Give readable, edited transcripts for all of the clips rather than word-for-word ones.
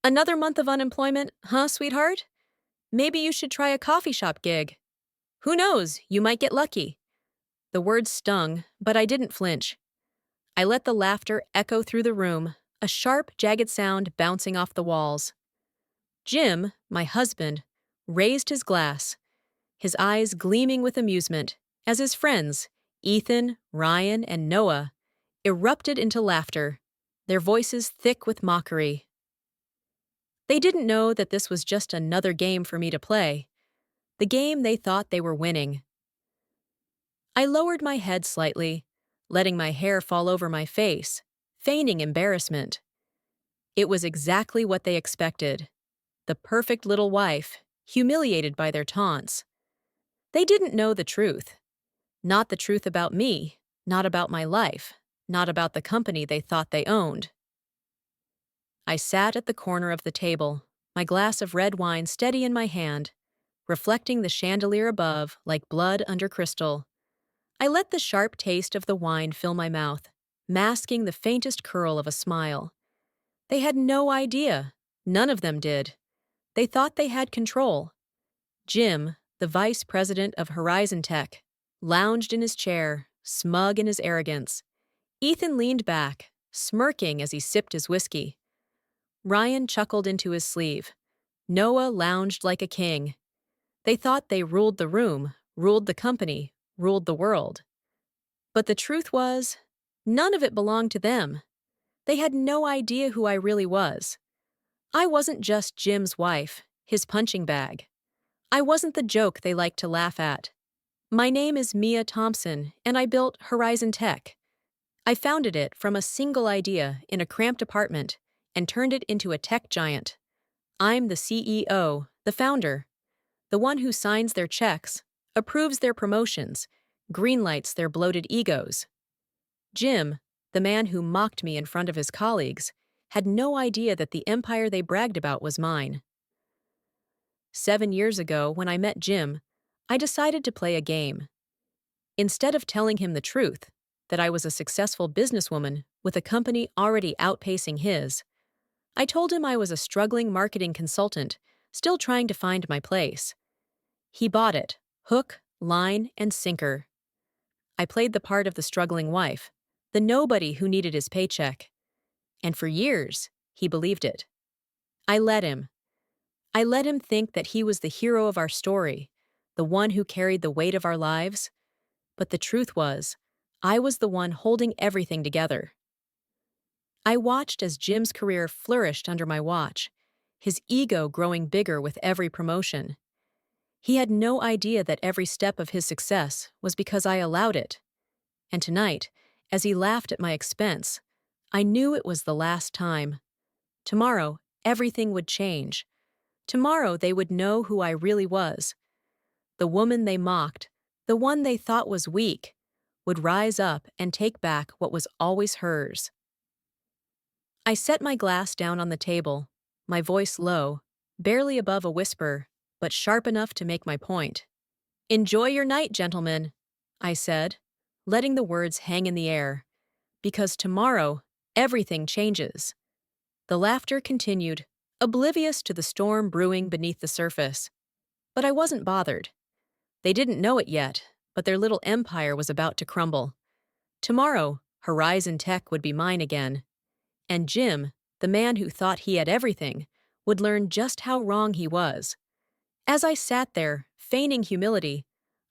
Another month of unemployment, huh, sweetheart? Maybe you should try a coffee shop gig. Who knows, you might get lucky. The words stung, but I didn't flinch. I let the laughter echo through the room, a sharp, jagged sound bouncing off the walls. Jim, my husband, raised his glass, his eyes gleaming with amusement, as his friends, Ethan, Ryan, and Noah, erupted into laughter, their voices thick with mockery. They didn't know that this was just another game for me to play, the game they thought they were winning. I lowered my head slightly, letting my hair fall over my face, feigning embarrassment. It was exactly what they expected. The perfect little wife, humiliated by their taunts. They didn't know the truth. Not the truth about me, not about my life, not about the company they thought they owned. I sat at the corner of the table, my glass of red wine steady in my hand, reflecting the chandelier above like blood under crystal. I let the sharp taste of the wine fill my mouth, masking the faintest curl of a smile. They had no idea. None of them did. They thought they had control. Jim, the vice president of Horizon Tech, lounged in his chair, smug in his arrogance. Ethan leaned back, smirking as he sipped his whiskey. Ryan chuckled into his sleeve. Noah lounged like a king. They thought they ruled the room, ruled the company, ruled the world. But the truth was, none of it belonged to them. They had no idea who I really was. I wasn't just Jim's wife, his punching bag. I wasn't the joke they liked to laugh at. My name is Mia Thompson, and I built Horizon Tech. I founded it from a single idea in a cramped apartment and turned it into a tech giant. I'm the CEO, the founder, the one who signs their checks, approves their promotions, greenlights their bloated egos. Jim, the man who mocked me in front of his colleagues, had no idea that the empire they bragged about was mine. 7 years ago, when I met Jim, I decided to play a game. Instead of telling him the truth, that I was a successful businesswoman with a company already outpacing his, I told him I was a struggling marketing consultant, still trying to find my place. He bought it, hook, line, and sinker. I played the part of the struggling wife, the nobody who needed his paycheck. And for years, he believed it. I let him. I let him think that he was the hero of our story, the one who carried the weight of our lives. But the truth was, I was the one holding everything together. I watched as Jim's career flourished under my watch, his ego growing bigger with every promotion. He had no idea that every step of his success was because I allowed it. And tonight, as he laughed at my expense, I knew it was the last time. Tomorrow, everything would change. Tomorrow, they would know who I really was. The woman they mocked, the one they thought was weak, would rise up and take back what was always hers. I set my glass down on the table, my voice low, barely above a whisper, but sharp enough to make my point. "Enjoy your night, gentlemen," I said, letting the words hang in the air. Because tomorrow, everything changes. The laughter continued, oblivious to the storm brewing beneath the surface. But I wasn't bothered. They didn't know it yet, but their little empire was about to crumble. Tomorrow, Horizon Tech would be mine again. And Jim, the man who thought he had everything, would learn just how wrong he was. As I sat there, feigning humility,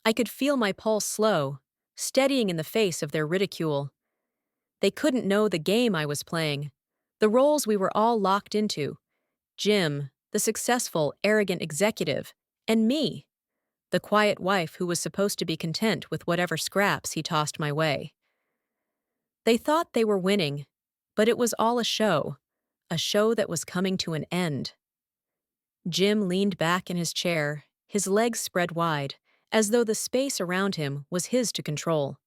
I could feel my pulse slow, steadying in the face of their ridicule. They couldn't know the game I was playing, the roles we were all locked into. Jim, the successful, arrogant executive, and me, the quiet wife who was supposed to be content with whatever scraps he tossed my way. They thought they were winning, but it was all a show that was coming to an end. Jim leaned back in his chair, his legs spread wide, as though the space around him was his to control.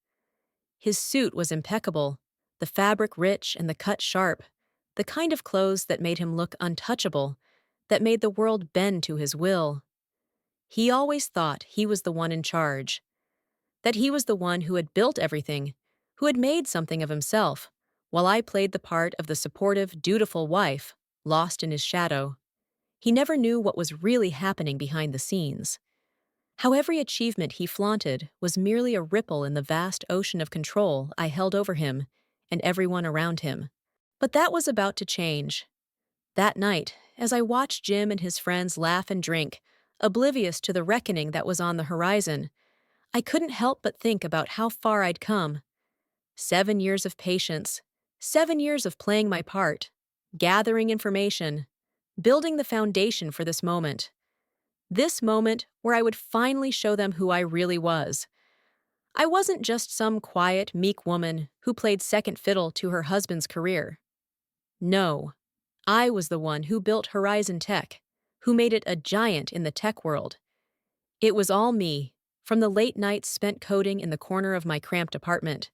His suit was impeccable, the fabric rich and the cut sharp, the kind of clothes that made him look untouchable, that made the world bend to his will. He always thought he was the one in charge, that he was the one who had built everything, who had made something of himself, while I played the part of the supportive, dutiful wife, lost in his shadow. He never knew what was really happening behind the scenes. How every achievement he flaunted was merely a ripple in the vast ocean of control I held over him and everyone around him. But that was about to change. That night, as I watched Jim and his friends laugh and drink, oblivious to the reckoning that was on the horizon, I couldn't help but think about how far I'd come. 7 years of patience, 7 years of playing my part, gathering information, building the foundation for this moment. This moment where I would finally show them who I really was. I wasn't just some quiet, meek woman who played second fiddle to her husband's career. No, I was the one who built Horizon Tech, who made it a giant in the tech world. It was all me, from the late nights spent coding in the corner of my cramped apartment,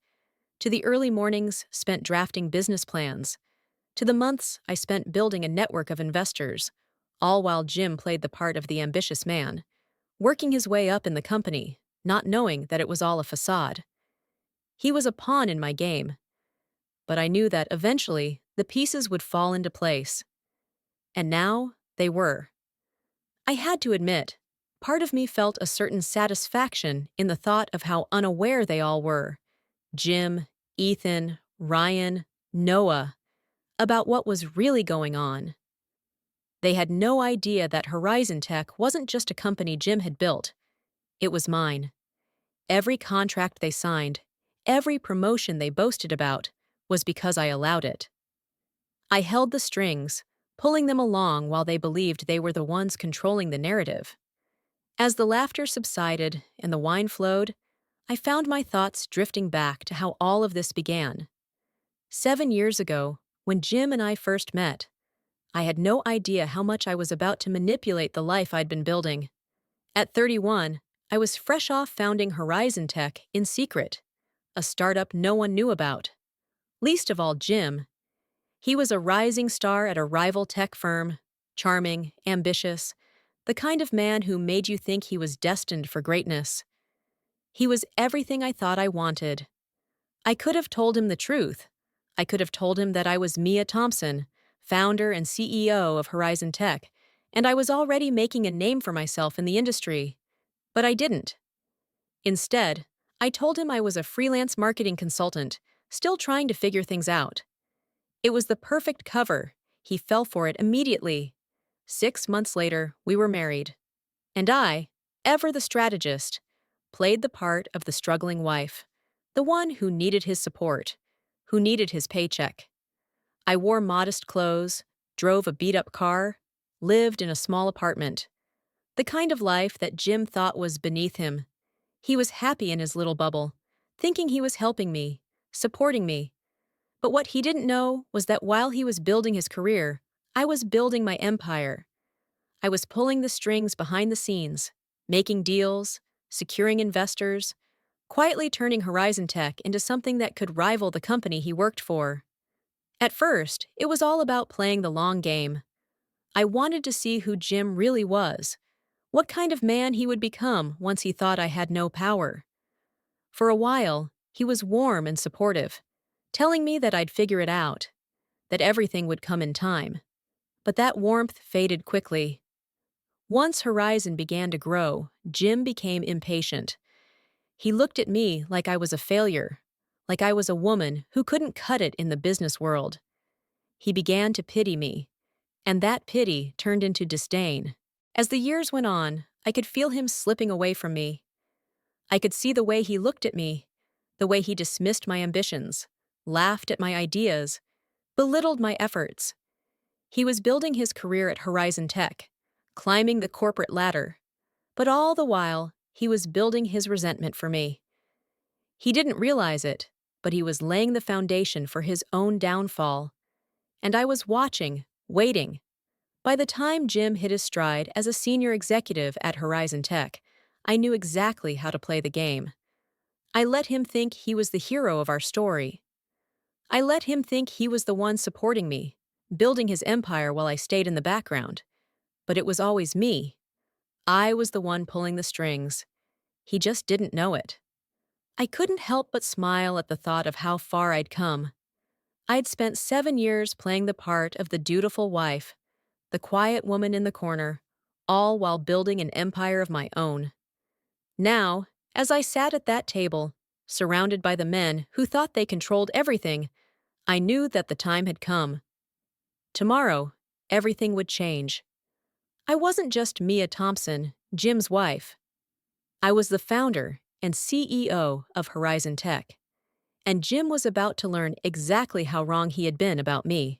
to the early mornings spent drafting business plans, to the months I spent building a network of investors, all while Jim played the part of the ambitious man, working his way up in the company, not knowing that it was all a facade. He was a pawn in my game, but I knew that eventually the pieces would fall into place. And now they were. I had to admit, part of me felt a certain satisfaction in the thought of how unaware they all were, Jim, Ethan, Ryan, Noah, about what was really going on. They had no idea that Horizon Tech wasn't just a company Jim had built. It was mine. Every contract they signed, every promotion they boasted about, was because I allowed it. I held the strings, pulling them along while they believed they were the ones controlling the narrative. As the laughter subsided and the wine flowed, I found my thoughts drifting back to how all of this began. 7 years ago, when Jim and I first met, I had no idea how much I was about to manipulate the life I'd been building. At 31, I was fresh off founding Horizon Tech in secret, a startup no one knew about. Least of all Jim. He was a rising star at a rival tech firm, charming, ambitious, the kind of man who made you think he was destined for greatness. He was everything I thought I wanted. I could have told him the truth. I could have told him that I was Mia Thompson, founder and CEO of Horizon Tech, and I was already making a name for myself in the industry. But I didn't. Instead, I told him I was a freelance marketing consultant, still trying to figure things out. It was the perfect cover. He fell for it immediately. 6 months later, we were married. And I, ever the strategist, played the part of the struggling wife, the one who needed his support, who needed his paycheck. I wore modest clothes, drove a beat-up car, lived in a small apartment. The kind of life that Jim thought was beneath him. He was happy in his little bubble, thinking he was helping me, supporting me. But what he didn't know was that while he was building his career, I was building my empire. I was pulling the strings behind the scenes, making deals, securing investors, quietly turning Horizon Tech into something that could rival the company he worked for. At first, it was all about playing the long game. I wanted to see who Jim really was, what kind of man he would become once he thought I had no power. For a while, he was warm and supportive, telling me that I'd figure it out, that everything would come in time. But that warmth faded quickly. Once Horizon began to grow, Jim became impatient. He looked at me like I was a failure, like I was a woman who couldn't cut it in the business world. He began to pity me, and that pity turned into disdain. As the years went on, I could feel him slipping away from me. I could see the way he looked at me, the way he dismissed my ambitions, laughed at my ideas, belittled my efforts. He was building his career at Horizon Tech, climbing the corporate ladder, but all the while, he was building his resentment for me. He didn't realize it, but he was laying the foundation for his own downfall. And I was watching, waiting. By the time Jim hit his stride as a senior executive at Horizon Tech, I knew exactly how to play the game. I let him think he was the hero of our story. I let him think he was the one supporting me, building his empire while I stayed in the background. But it was always me. I was the one pulling the strings. He just didn't know it. I couldn't help but smile at the thought of how far I'd come. I'd spent 7 years playing the part of the dutiful wife, the quiet woman in the corner, all while building an empire of my own. Now, as I sat at that table, surrounded by the men who thought they controlled everything, I knew that the time had come. Tomorrow, everything would change. I wasn't just Mia Thompson, Jim's wife. I was the founder and CEO of Horizon Tech, and Jim was about to learn exactly how wrong he had been about me.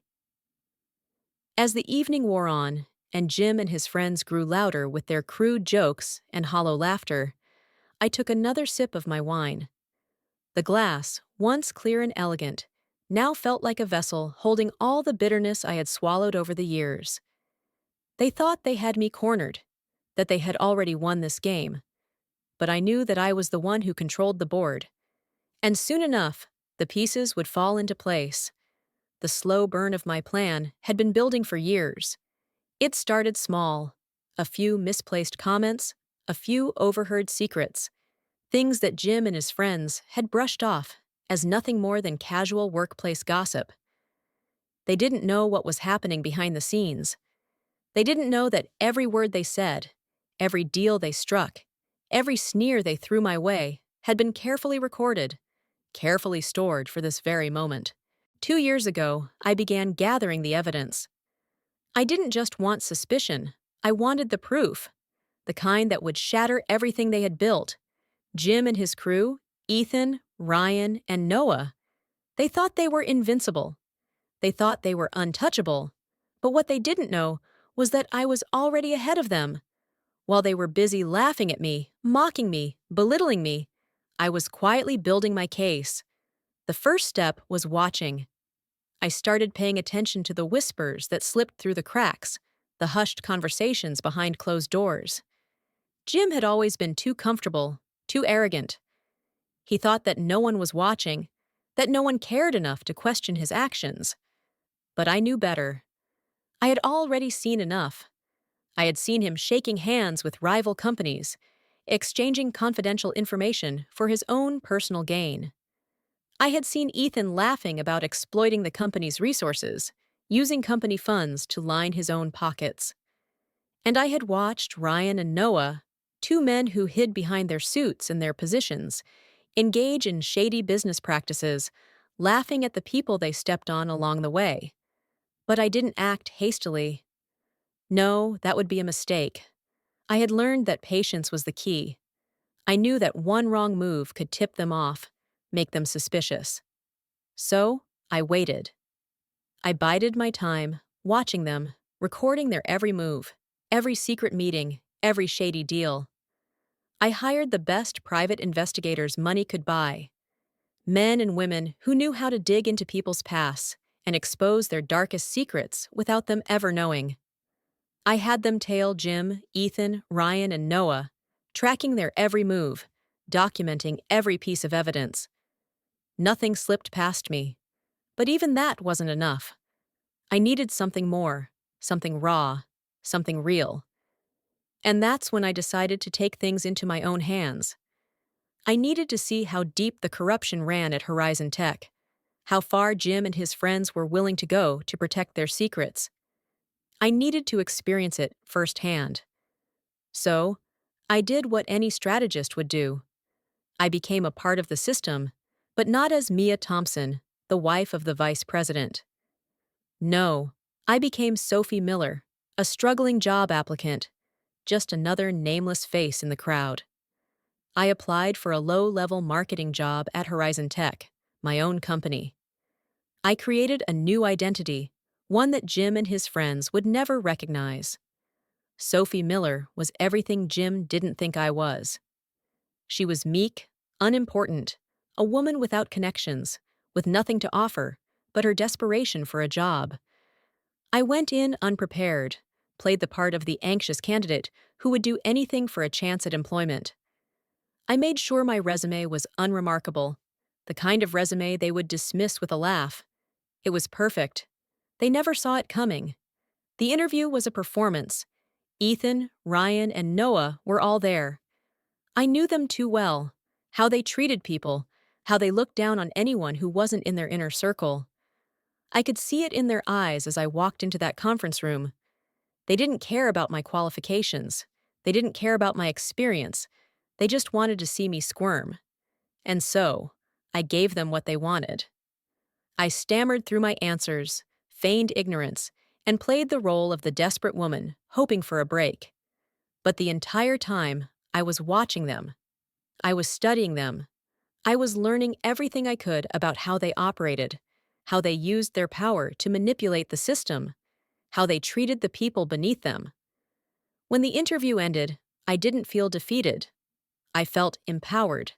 As the evening wore on, and Jim and his friends grew louder with their crude jokes and hollow laughter, I took another sip of my wine. The glass, once clear and elegant, now felt like a vessel holding all the bitterness I had swallowed over the years. They thought they had me cornered, that they had already won this game, but I knew that I was the one who controlled the board. And soon enough, the pieces would fall into place. The slow burn of my plan had been building for years. It started small, a few misplaced comments, a few overheard secrets, things that Jim and his friends had brushed off as nothing more than casual workplace gossip. They didn't know what was happening behind the scenes. They didn't know that every word they said, every deal they struck, every sneer they threw my way had been carefully recorded, carefully stored for this very moment. 2 years ago, I began gathering the evidence. I didn't just want suspicion, I wanted the proof, the kind that would shatter everything they had built. Jim and his crew, Ethan, Ryan, and Noah, they thought they were invincible. They thought they were untouchable. But what they didn't know was that I was already ahead of them. While they were busy laughing at me, mocking me, belittling me, I was quietly building my case. The first step was watching. I started paying attention to the whispers that slipped through the cracks, the hushed conversations behind closed doors. Jim had always been too comfortable, too arrogant. He thought that no one was watching, that no one cared enough to question his actions. But I knew better. I had already seen enough. I had seen him shaking hands with rival companies, exchanging confidential information for his own personal gain. I had seen Ethan laughing about exploiting the company's resources, using company funds to line his own pockets. And I had watched Ryan and Noah, two men who hid behind their suits and their positions, engage in shady business practices, laughing at the people they stepped on along the way. But I didn't act hastily. No, that would be a mistake. I had learned that patience was the key. I knew that one wrong move could tip them off, make them suspicious. So, I waited. I bided my time, watching them, recording their every move, every secret meeting, every shady deal. I hired the best private investigators money could buy. Men and women who knew how to dig into people's pasts and expose their darkest secrets without them ever knowing. I had them tail Jim, Ethan, Ryan, and Noah, tracking their every move, documenting every piece of evidence. Nothing slipped past me. But even that wasn't enough. I needed something more, something raw, something real. And that's when I decided to take things into my own hands. I needed to see how deep the corruption ran at Horizon Tech, how far Jim and his friends were willing to go to protect their secrets. I needed to experience it firsthand. So, I did what any strategist would do. I became a part of the system, but not as Mia Thompson, the wife of the vice president. No, I became Sophie Miller, a struggling job applicant, just another nameless face in the crowd. I applied for a low-level marketing job at Horizon Tech, my own company. I created a new identity, one that Jim and his friends would never recognize. Sophie Miller was everything Jim didn't think I was. She was meek, unimportant, a woman without connections, with nothing to offer but her desperation for a job. I went in unprepared, played the part of the anxious candidate who would do anything for a chance at employment. I made sure my resume was unremarkable, the kind of resume they would dismiss with a laugh. It was perfect. They never saw it coming. The interview was a performance. Ethan, Ryan, and Noah were all there. I knew them too well, how they treated people, how they looked down on anyone who wasn't in their inner circle. I could see it in their eyes as I walked into that conference room. They didn't care about my qualifications. They didn't care about my experience. They just wanted to see me squirm. And so, I gave them what they wanted. I stammered through my answers, feigned ignorance, and played the role of the desperate woman, hoping for a break. But the entire time, I was watching them. I was studying them. I was learning everything I could about how they operated, how they used their power to manipulate the system, how they treated the people beneath them. When the interview ended, I didn't feel defeated. I felt empowered.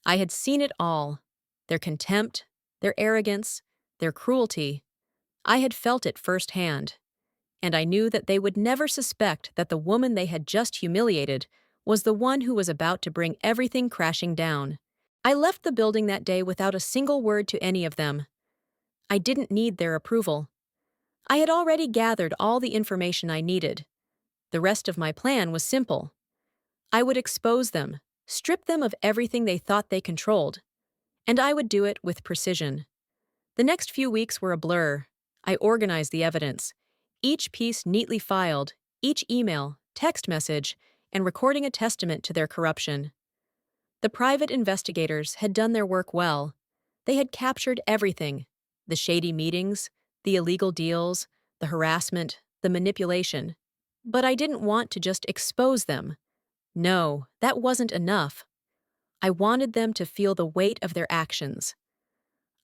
I had seen it all, their contempt, their arrogance, their cruelty. I had felt it firsthand, and I knew that they would never suspect that the woman they had just humiliated was the one who was about to bring everything crashing down. I left the building that day without a single word to any of them. I didn't need their approval. I had already gathered all the information I needed. The rest of my plan was simple. I would expose them, strip them of everything they thought they controlled, and I would do it with precision. The next few weeks were a blur. I organized the evidence, each piece neatly filed, each email, text message, and recording a testament to their corruption. The private investigators had done their work well. They had captured everything: the shady meetings, the illegal deals, the harassment, the manipulation. But I didn't want to just expose them. No, that wasn't enough. I wanted them to feel the weight of their actions.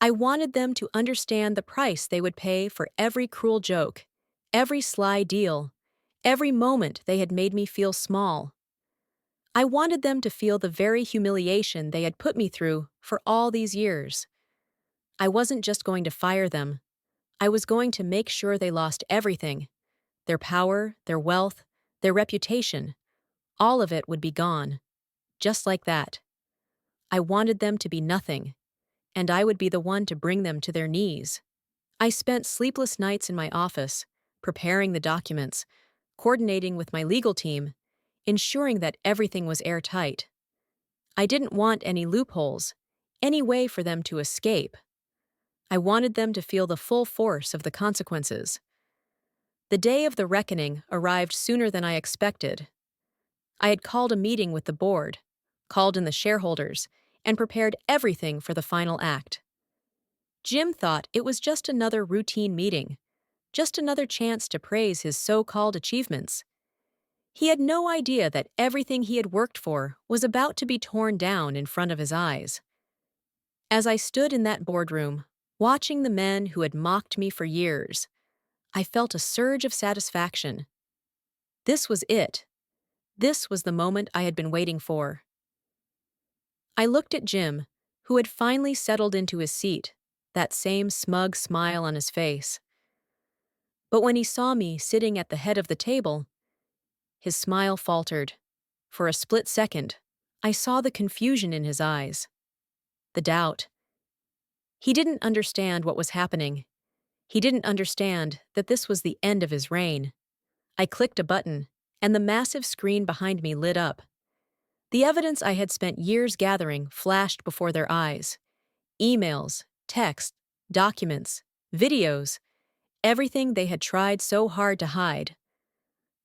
I wanted them to understand the price they would pay for every cruel joke, every sly deal, every moment they had made me feel small. I wanted them to feel the very humiliation they had put me through for all these years. I wasn't just going to fire them. I was going to make sure they lost everything: their power, their wealth, their reputation. All of it would be gone. Just like that. I wanted them to be nothing, and I would be the one to bring them to their knees. I spent sleepless nights in my office, preparing the documents, coordinating with my legal team, ensuring that everything was airtight. I didn't want any loopholes, any way for them to escape. I wanted them to feel the full force of the consequences. The day of the reckoning arrived sooner than I expected. I had called a meeting with the board, called in the shareholders, and prepared everything for the final act. Jim thought it was just another routine meeting, just another chance to praise his so-called achievements. He had no idea that everything he had worked for was about to be torn down in front of his eyes. As I stood in that boardroom, watching the men who had mocked me for years, I felt a surge of satisfaction. This was it. This was the moment I had been waiting for. I looked at Jim, who had finally settled into his seat, that same smug smile on his face. But when he saw me sitting at the head of the table, his smile faltered. For a split second, I saw the confusion in his eyes, the doubt. He didn't understand what was happening. He didn't understand that this was the end of his reign. I clicked a button, and the massive screen behind me lit up. The evidence I had spent years gathering flashed before their eyes. Emails, texts, documents, videos, everything they had tried so hard to hide.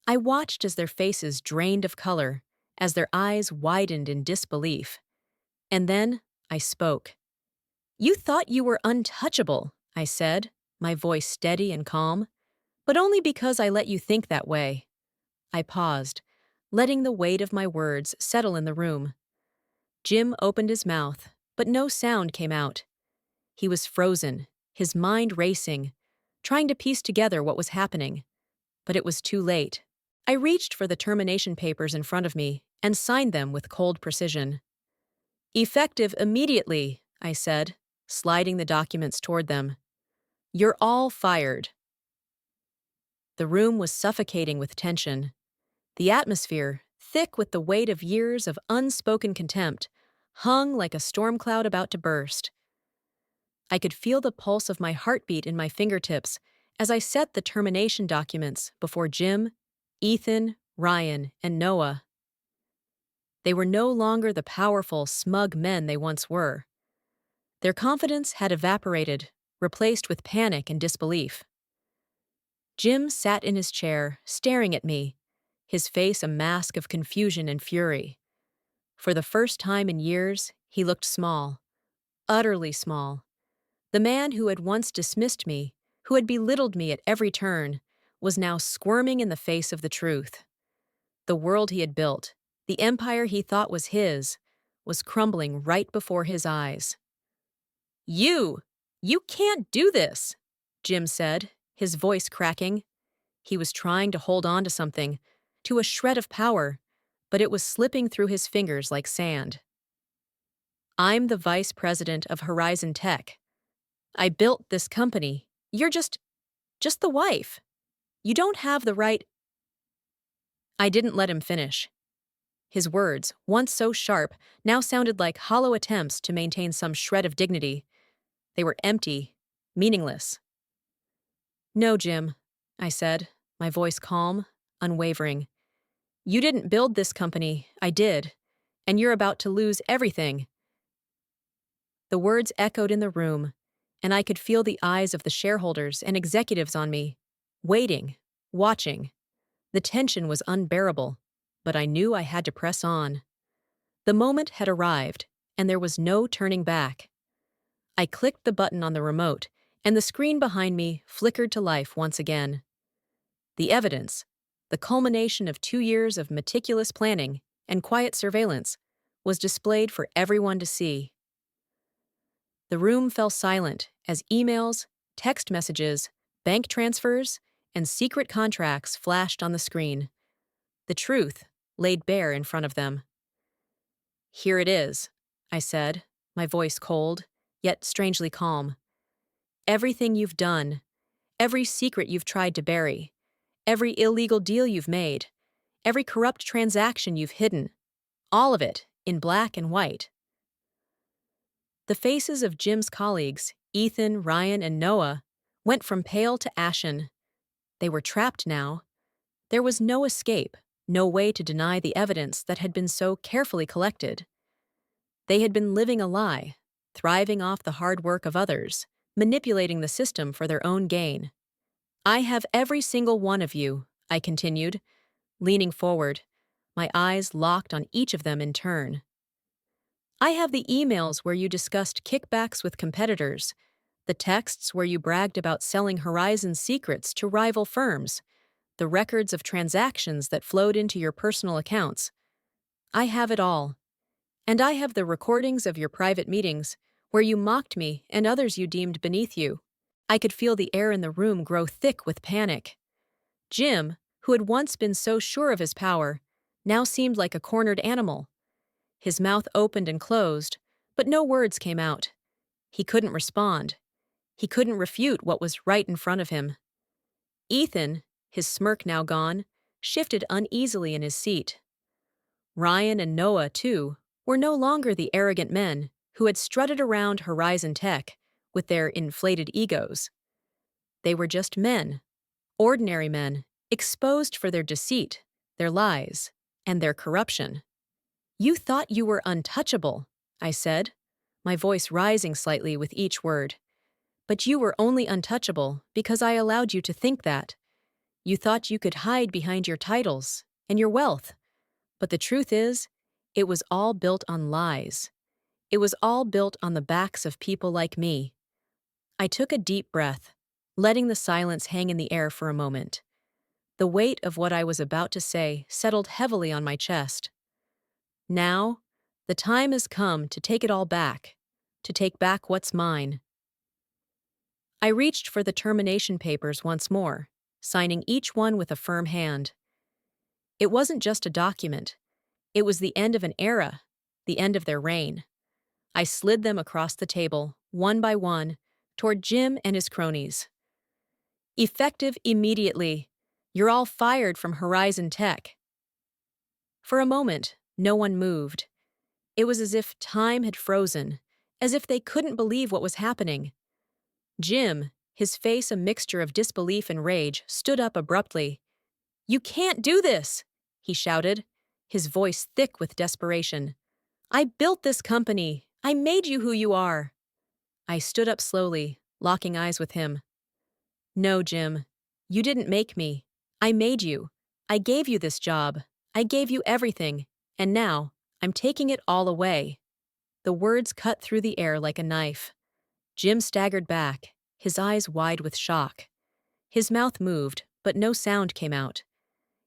I watched as their faces drained of color, as their eyes widened in disbelief. And then I spoke. "You thought you were untouchable," I said, my voice steady and calm, "but only because I let you think that way." I paused, letting the weight of my words settle in the room. Jim opened his mouth, but no sound came out. He was frozen, his mind racing, trying to piece together what was happening. But it was too late. I reached for the termination papers in front of me and signed them with cold precision. "Effective immediately," I said, sliding the documents toward them. "You're all fired." The room was suffocating with tension. The atmosphere, thick with the weight of years of unspoken contempt, hung like a storm cloud about to burst. I could feel the pulse of my heartbeat in my fingertips as I set the termination documents before Jim, Ethan, Ryan, and Noah. They were no longer the powerful, smug men they once were. Their confidence had evaporated, replaced with panic and disbelief. Jim sat in his chair, staring at me, his face a mask of confusion and fury. For the first time in years, he looked small, utterly small. The man who had once dismissed me, who had belittled me at every turn, was now squirming in the face of the truth. The world he had built, the empire he thought was his, was crumbling right before his eyes. You! You can't do this! Jim said, his voice cracking. He was trying to hold on to something, to a shred of power, but it was slipping through his fingers like sand. I'm the vice president of Horizon Tech. I built this company. You're just the wife. You don't have the right. I didn't let him finish. His words, once so sharp, now sounded like hollow attempts to maintain some shred of dignity. They were empty, meaningless. No, Jim, I said, my voice calm, unwavering. You didn't build this company, I did, and you're about to lose everything. The words echoed in the room, and I could feel the eyes of the shareholders and executives on me, waiting, watching. The tension was unbearable, but I knew I had to press on. The moment had arrived, and there was no turning back. I clicked the button on the remote, and the screen behind me flickered to life once again. The evidence, the culmination of 2 years of meticulous planning and quiet surveillance, was displayed for everyone to see. The room fell silent as emails, text messages, bank transfers, and secret contracts flashed on the screen. The truth laid bare in front of them. Here it is, I said, my voice cold, yet strangely calm. Everything you've done, every secret you've tried to bury, every illegal deal you've made, every corrupt transaction you've hidden, all of it in black and white. The faces of Jim's colleagues, Ethan, Ryan, and Noah, went from pale to ashen. They were trapped now. There was no escape, no way to deny the evidence that had been so carefully collected. They had been living a lie, thriving off the hard work of others, manipulating the system for their own gain. I have every single one of you, I continued, leaning forward, my eyes locked on each of them in turn. I have the emails where you discussed kickbacks with competitors, the texts where you bragged about selling Horizon secrets to rival firms, the records of transactions that flowed into your personal accounts. I have it all. And I have the recordings of your private meetings, where you mocked me and others you deemed beneath you. I could feel the air in the room grow thick with panic. Jim, who had once been so sure of his power, now seemed like a cornered animal. His mouth opened and closed, but no words came out. He couldn't respond. He couldn't refute what was right in front of him. Ethan, his smirk now gone, shifted uneasily in his seat. Ryan and Noah, too, were no longer the arrogant men who had strutted around Horizon Tech with their inflated egos. They were just men, ordinary men, exposed for their deceit, their lies, and their corruption. You thought you were untouchable, I said, my voice rising slightly with each word. But you were only untouchable because I allowed you to think that. You thought you could hide behind your titles and your wealth. But the truth is, it was all built on lies. It was all built on the backs of people like me. I took a deep breath, letting the silence hang in the air for a moment. The weight of what I was about to say settled heavily on my chest. Now, the time has come to take it all back, to take back what's mine. I reached for the termination papers once more, signing each one with a firm hand. It wasn't just a document. It was the end of an era, the end of their reign. I slid them across the table, one by one, toward Jim and his cronies. Effective immediately. You're all fired from Horizon Tech. For a moment, no one moved. It was as if time had frozen, as if they couldn't believe what was happening. Jim, his face a mixture of disbelief and rage, stood up abruptly. You can't do this, he shouted, his voice thick with desperation. I built this company. I made you who you are. I stood up slowly, locking eyes with him. No, Jim. You didn't make me. I made you. I gave you this job. I gave you everything. And now, I'm taking it all away. The words cut through the air like a knife. Jim staggered back, his eyes wide with shock. His mouth moved, but no sound came out.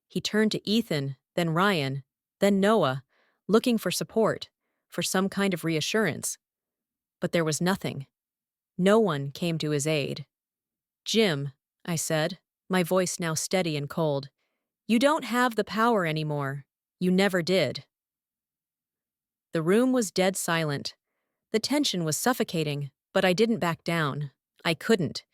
He turned to Ethan, then Ryan, then Noah, looking for support, for some kind of reassurance. But there was nothing. No one came to his aid. Jim, I said, my voice now steady and cold, you don't have the power anymore. You never did. The room was dead silent. The tension was suffocating, but I didn't back down. I couldn't.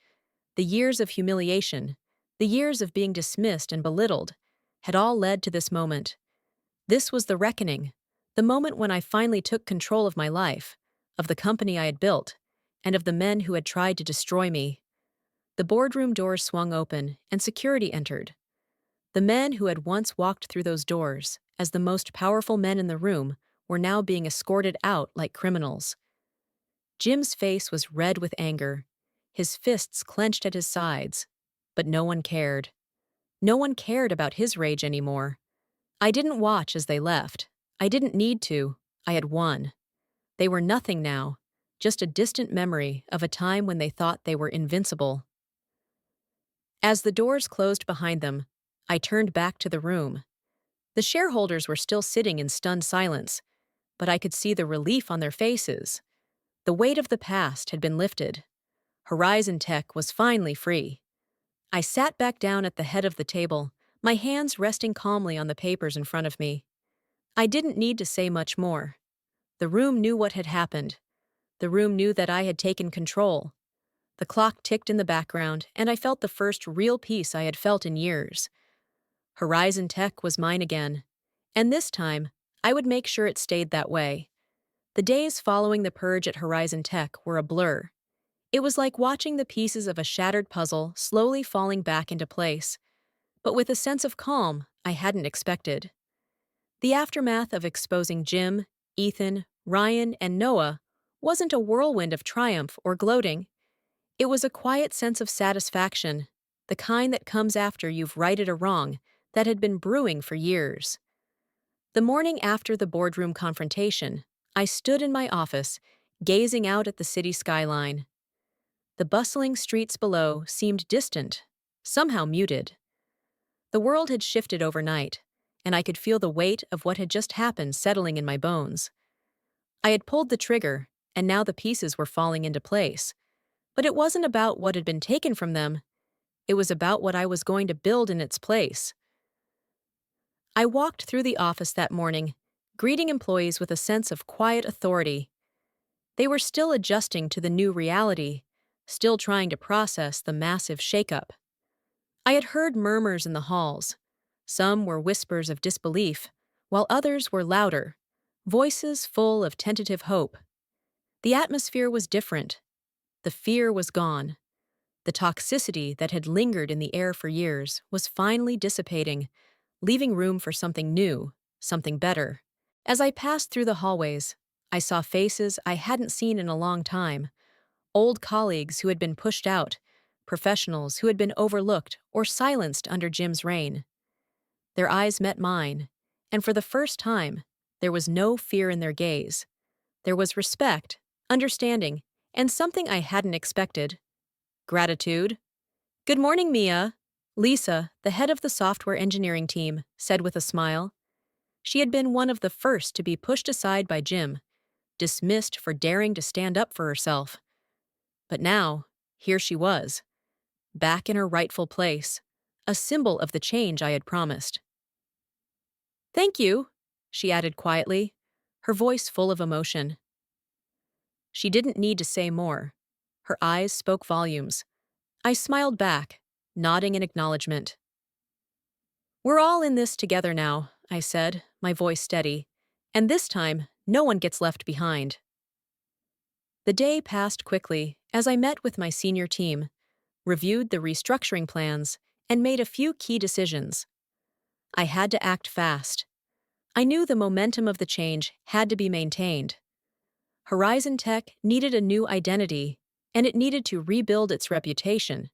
The years of humiliation, the years of being dismissed and belittled, had all led to this moment. This was the reckoning, the moment when I finally took control of my life, of the company I had built, and of the men who had tried to destroy me. The boardroom doors swung open, and security entered. The men who had once walked through those doors, as the most powerful men in the room, were now being escorted out like criminals. Jim's face was red with anger, his fists clenched at his sides, but no one cared. No one cared about his rage anymore. I didn't watch as they left. I didn't need to. I had won. They were nothing now, just a distant memory of a time when they thought they were invincible. As the doors closed behind them, I turned back to the room. The shareholders were still sitting in stunned silence, but I could see the relief on their faces. The weight of the past had been lifted. Horizon Tech was finally free. I sat back down at the head of the table, my hands resting calmly on the papers in front of me. I didn't need to say much more. The room knew what had happened. The room knew that I had taken control. The clock ticked in the background, and I felt the first real peace I had felt in years. Horizon Tech was mine again, and this time, I would make sure it stayed that way. The days following the purge at Horizon Tech were a blur. It was like watching the pieces of a shattered puzzle slowly falling back into place, but with a sense of calm I hadn't expected. The aftermath of exposing Jim, Ethan, Ryan, and Noah wasn't a whirlwind of triumph or gloating. It was a quiet sense of satisfaction, the kind that comes after you've righted a wrong that had been brewing for years. The morning after the boardroom confrontation, I stood in my office, gazing out at the city skyline. The bustling streets below seemed distant, somehow muted. The world had shifted overnight, and I could feel the weight of what had just happened settling in my bones. I had pulled the trigger, and now the pieces were falling into place. But it wasn't about what had been taken from them. It was about what I was going to build in its place. I walked through the office that morning, greeting employees with a sense of quiet authority. They were still adjusting to the new reality, still trying to process the massive shakeup. I had heard murmurs in the halls. Some were whispers of disbelief, while others were louder, voices full of tentative hope. The atmosphere was different. The fear was gone. The toxicity that had lingered in the air for years was finally dissipating, leaving room for something new, something better. As I passed through the hallways, I saw faces I hadn't seen in a long time, old colleagues who had been pushed out, professionals who had been overlooked or silenced under Jim's reign. Their eyes met mine, and for the first time, there was no fear in their gaze. There was respect, understanding, and something I hadn't expected: gratitude. "Good morning, Mia," Lisa, the head of the software engineering team, said with a smile. She had been one of the first to be pushed aside by Jim, dismissed for daring to stand up for herself. But now, here she was, back in her rightful place, a symbol of the change I had promised. "Thank you," she added quietly, her voice full of emotion. She didn't need to say more. Her eyes spoke volumes. I smiled back, nodding in acknowledgement. "We're all in this together now," I said, my voice steady, "and this time, no one gets left behind." The day passed quickly as I met with my senior team, reviewed the restructuring plans, and made a few key decisions. I had to act fast. I knew the momentum of the change had to be maintained. Horizon Tech needed a new identity, and it needed to rebuild its reputation.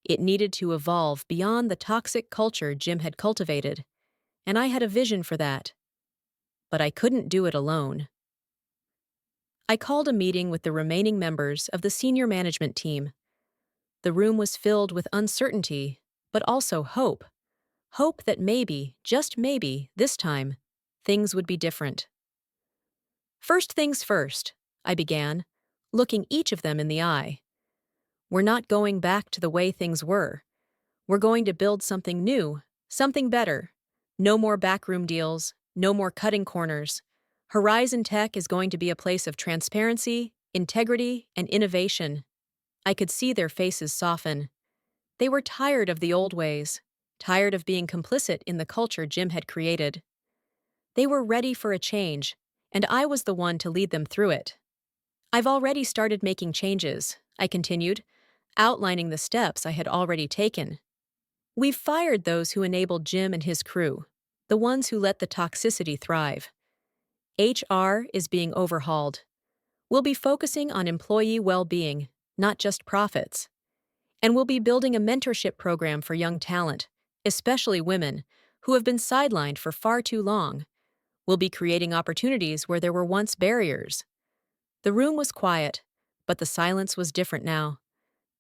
It needed to evolve beyond the toxic culture Jim had cultivated, and I had a vision for that. But I couldn't do it alone. I called a meeting with the remaining members of the senior management team. The room was filled with uncertainty, but also hope. Hope that maybe, just maybe, this time, things would be different. First things first, I began, looking each of them in the eye. We're not going back to the way things were. We're going to build something new, something better. No more backroom deals, no more cutting corners. Horizon Tech is going to be a place of transparency, integrity, and innovation. I could see their faces soften. They were tired of the old ways, tired of being complicit in the culture Jim had created. They were ready for a change, and I was the one to lead them through it. I've already started making changes, I continued, outlining the steps I had already taken. We've fired those who enabled Jim and his crew, the ones who let the toxicity thrive. HR is being overhauled. We'll be focusing on employee well-being, not just profits. And we'll be building a mentorship program for young talent, especially women, who have been sidelined for far too long. We'll be creating opportunities where there were once barriers. The room was quiet, but the silence was different now.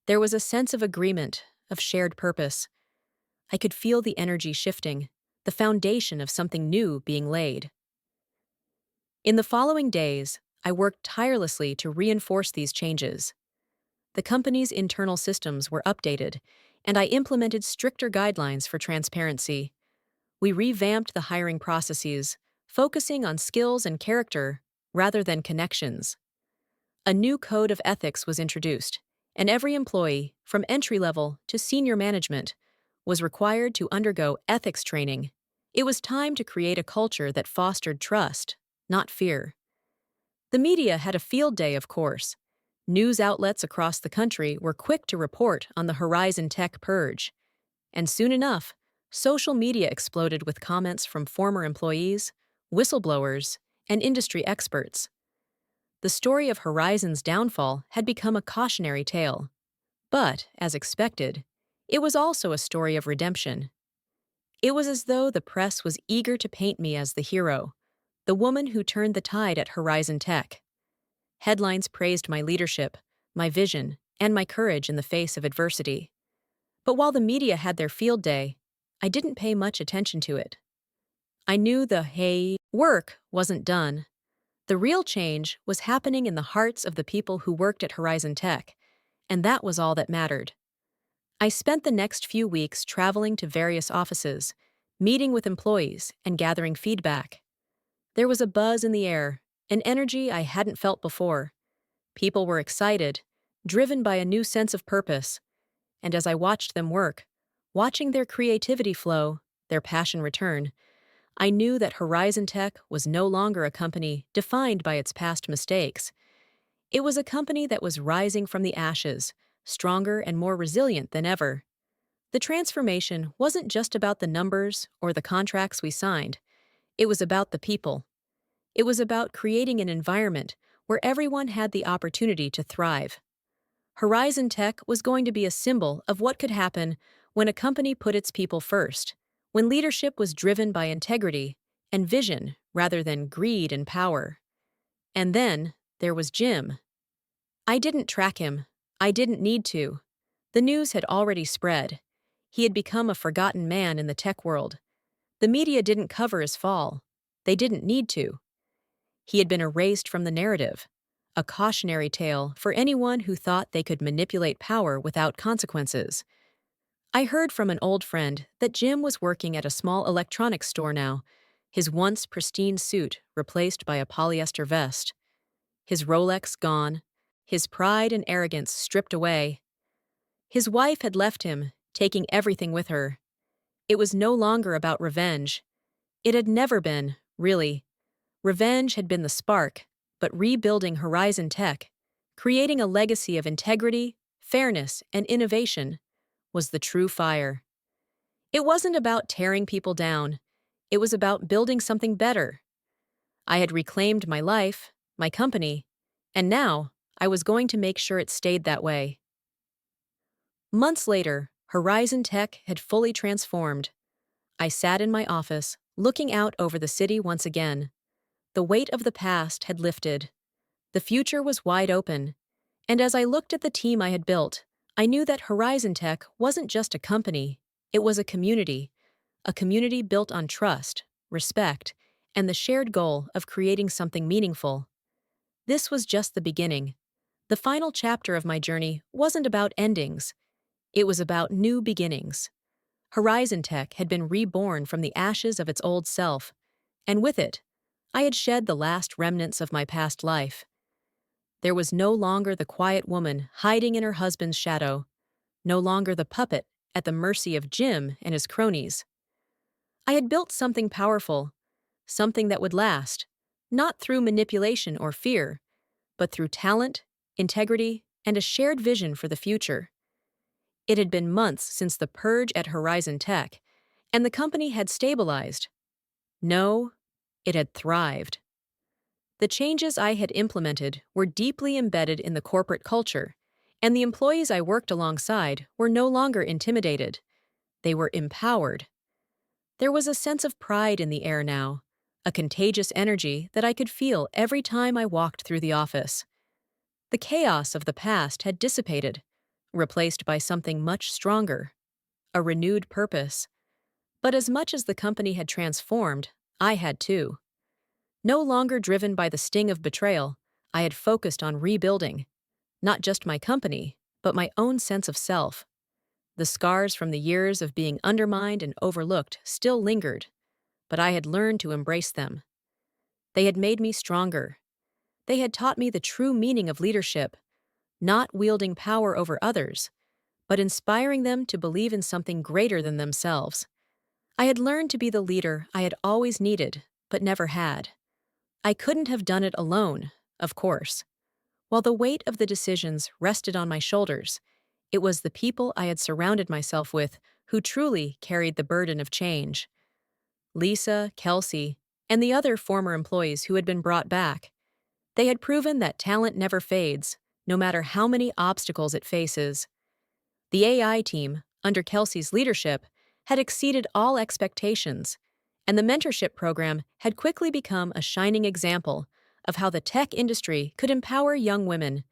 There was a sense of agreement, of shared purpose. I could feel the energy shifting, the foundation of something new being laid. In the following days, I worked tirelessly to reinforce these changes. The company's internal systems were updated, and I implemented stricter guidelines for transparency. We revamped the hiring processes, focusing on skills and character rather than connections. A new code of ethics was introduced, and every employee, from entry level to senior management, was required to undergo ethics training. It was time to create a culture that fostered trust, not fear. The media had a field day, of course. News outlets across the country were quick to report on the Horizon Tech purge. And soon enough, social media exploded with comments from former employees, whistleblowers, and industry experts. The story of Horizon's downfall had become a cautionary tale. But, as expected, it was also a story of redemption. It was as though the press was eager to paint me as the hero, the woman who turned the tide at Horizon Tech. Headlines praised my leadership, my vision, and my courage in the face of adversity. But while the media had their field day, I didn't pay much attention to it. I knew the work wasn't done. The real change was happening in the hearts of the people who worked at Horizon Tech, and that was all that mattered. I spent the next few weeks traveling to various offices, meeting with employees, and gathering feedback. There was a buzz in the air, an energy I hadn't felt before. People were excited, driven by a new sense of purpose, and as I watched them work, watching their creativity flow, their passion return, I knew that Horizon Tech was no longer a company defined by its past mistakes. It was a company that was rising from the ashes, stronger and more resilient than ever. The transformation wasn't just about the numbers or the contracts we signed. It was about the people. It was about creating an environment where everyone had the opportunity to thrive. Horizon Tech was going to be a symbol of what could happen when a company put its people first, when leadership was driven by integrity and vision rather than greed and power. And then there was Jim. I didn't track him. I didn't need to. The news had already spread. He had become a forgotten man in the tech world. The media didn't cover his fall. They didn't need to. He had been erased from the narrative, a cautionary tale for anyone who thought they could manipulate power without consequences. I heard from an old friend that Jim was working at a small electronics store now, his once pristine suit replaced by a polyester vest. His Rolex gone, his pride and arrogance stripped away. His wife had left him, taking everything with her. It was no longer about revenge. It had never been, really. Revenge had been the spark, but rebuilding Horizon Tech, creating a legacy of integrity, fairness, and innovation, was the true fire. It wasn't about tearing people down. It was about building something better. I had reclaimed my life, my company, and now I was going to make sure it stayed that way. Months later, Horizon Tech had fully transformed. I sat in my office, looking out over the city once again. The weight of the past had lifted. The future was wide open. And as I looked at the team I had built, I knew that Horizon Tech wasn't just a company, it was a community built on trust, respect, and the shared goal of creating something meaningful. This was just the beginning. The final chapter of my journey wasn't about endings, it was about new beginnings. Horizon Tech had been reborn from the ashes of its old self, and with it, I had shed the last remnants of my past life. There was no longer the quiet woman hiding in her husband's shadow, no longer the puppet at the mercy of Jim and his cronies. I had built something powerful, something that would last, not through manipulation or fear, but through talent, integrity, and a shared vision for the future. It had been months since the purge at Horizon Tech, and the company had stabilized. No, it had thrived. The changes I had implemented were deeply embedded in the corporate culture, and the employees I worked alongside were no longer intimidated. They were empowered. There was a sense of pride in the air now, a contagious energy that I could feel every time I walked through the office. The chaos of the past had dissipated, replaced by something much stronger, a renewed purpose. But as much as the company had transformed, I had too. No longer driven by the sting of betrayal, I had focused on rebuilding, not just my company, but my own sense of self. The scars from the years of being undermined and overlooked still lingered, but I had learned to embrace them. They had made me stronger. They had taught me the true meaning of leadership, not wielding power over others, but inspiring them to believe in something greater than themselves. I had learned to be the leader I had always needed, but never had. I couldn't have done it alone, of course. While the weight of the decisions rested on my shoulders, it was the people I had surrounded myself with who truly carried the burden of change. Lisa, Kelsey, and the other former employees who had been brought back. They had proven that talent never fades, no matter how many obstacles it faces. The AI team, under Kelsey's leadership, had exceeded all expectations, and the mentorship program had quickly become a shining example of how the tech industry could empower young women,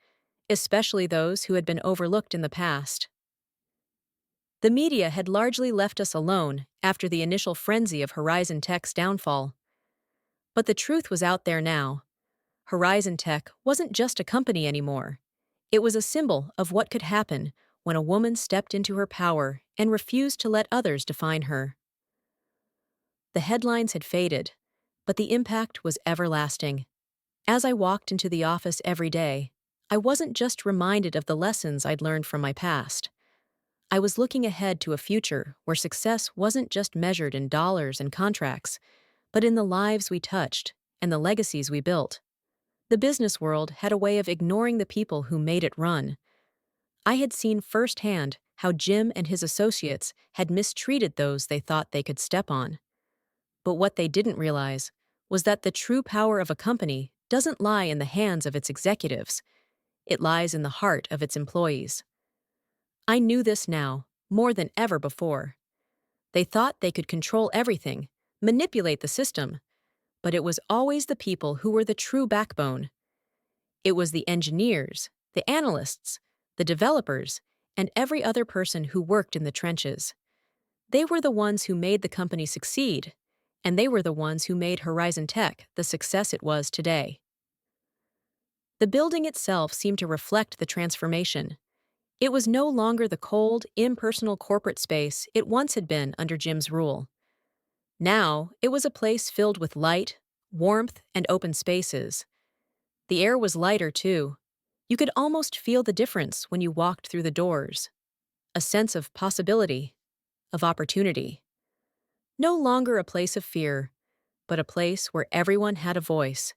especially those who had been overlooked in the past. The media had largely left us alone after the initial frenzy of Horizon Tech's downfall. But the truth was out there now. Horizon Tech wasn't just a company anymore. It was a symbol of what could happen when a woman stepped into her power and refused to let others define her. The headlines had faded, but the impact was everlasting. As I walked into the office every day, I wasn't just reminded of the lessons I'd learned from my past. I was looking ahead to a future where success wasn't just measured in dollars and contracts, but in the lives we touched and the legacies we built. The business world had a way of ignoring the people who made it run. I had seen firsthand how Jim and his associates had mistreated those they thought they could step on. But what they didn't realize was that the true power of a company doesn't lie in the hands of its executives. It lies in the heart of its employees. I knew this now, more than ever before. They thought they could control everything, manipulate the system, but it was always the people who were the true backbone. It was the engineers, the analysts, the developers, and every other person who worked in the trenches. They were the ones who made the company succeed, and they were the ones who made Horizon Tech the success it was today. The building itself seemed to reflect the transformation. It was no longer the cold, impersonal corporate space it once had been under Jim's rule. Now, it was a place filled with light, warmth, and open spaces. The air was lighter, too. You could almost feel the difference when you walked through the doors. A sense of possibility, of opportunity. No longer a place of fear, but a place where everyone had a voice.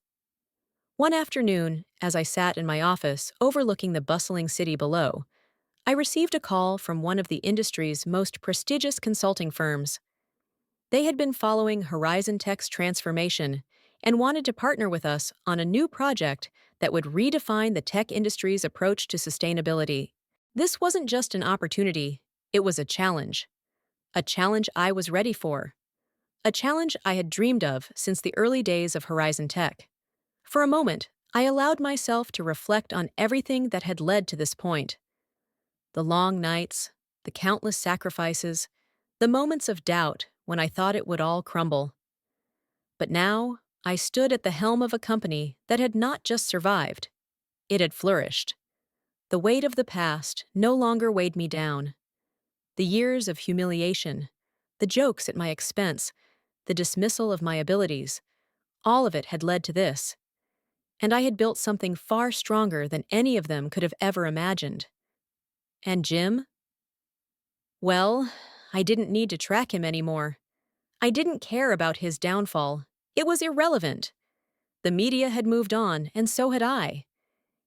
One afternoon, as I sat in my office overlooking the bustling city below, I received a call from one of the industry's most prestigious consulting firms. They had been following Horizon Tech's transformation and wanted to partner with us on a new project that would redefine the tech industry's approach to sustainability. This wasn't just an opportunity, it was a challenge. A challenge I was ready for. A challenge I had dreamed of since the early days of Horizon Tech. For a moment, I allowed myself to reflect on everything that had led to this point. The long nights, the countless sacrifices, the moments of doubt when I thought it would all crumble. But now, I stood at the helm of a company that had not just survived, it had flourished. The weight of the past no longer weighed me down. The years of humiliation, the jokes at my expense, the dismissal of my abilities, all of it had led to this. And I had built something far stronger than any of them could have ever imagined. And Jim? Well, I didn't need to track him anymore. I didn't care about his downfall. It was irrelevant. The media had moved on, and so had I.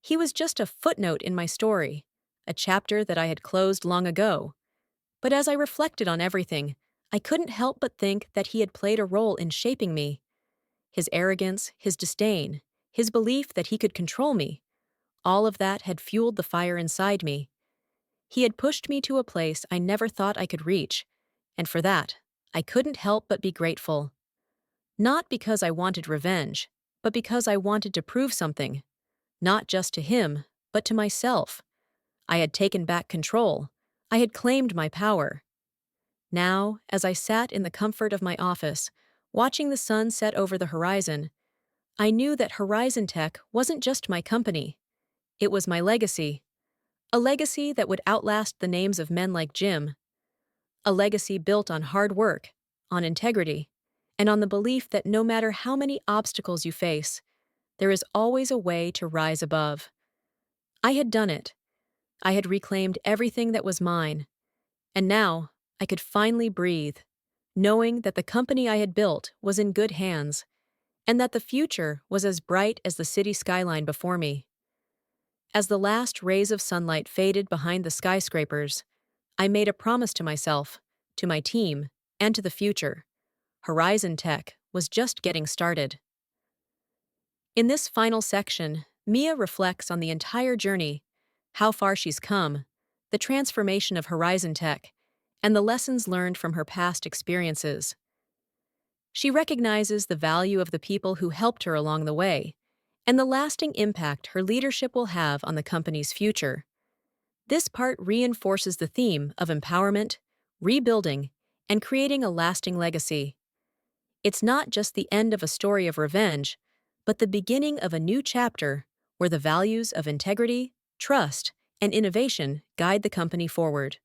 He was just a footnote in my story, a chapter that I had closed long ago. But as I reflected on everything, I couldn't help but think that he had played a role in shaping me. His arrogance, his disdain, his belief that he could control me, all of that had fueled the fire inside me. He had pushed me to a place I never thought I could reach, and for that, I couldn't help but be grateful. Not because I wanted revenge, but because I wanted to prove something, not just to him, but to myself. I had taken back control. I had claimed my power. Now, as I sat in the comfort of my office, watching the sun set over the horizon, I knew that Horizon Tech wasn't just my company. It was my legacy. A legacy that would outlast the names of men like Jim. A legacy built on hard work, on integrity, and on the belief that no matter how many obstacles you face, there is always a way to rise above. I had done it. I had reclaimed everything that was mine. And now, I could finally breathe, knowing that the company I had built was in good hands, and that the future was as bright as the city skyline before me. As the last rays of sunlight faded behind the skyscrapers, I made a promise to myself, to my team, and to the future. Horizon Tech was just getting started. In this final section, Mia reflects on the entire journey, how far she's come, the transformation of Horizon Tech, and the lessons learned from her past experiences. She recognizes the value of the people who helped her along the way, and the lasting impact her leadership will have on the company's future. This part reinforces the theme of empowerment, rebuilding, and creating a lasting legacy. It's not just the end of a story of revenge, but the beginning of a new chapter where the values of integrity, trust, and innovation guide the company forward.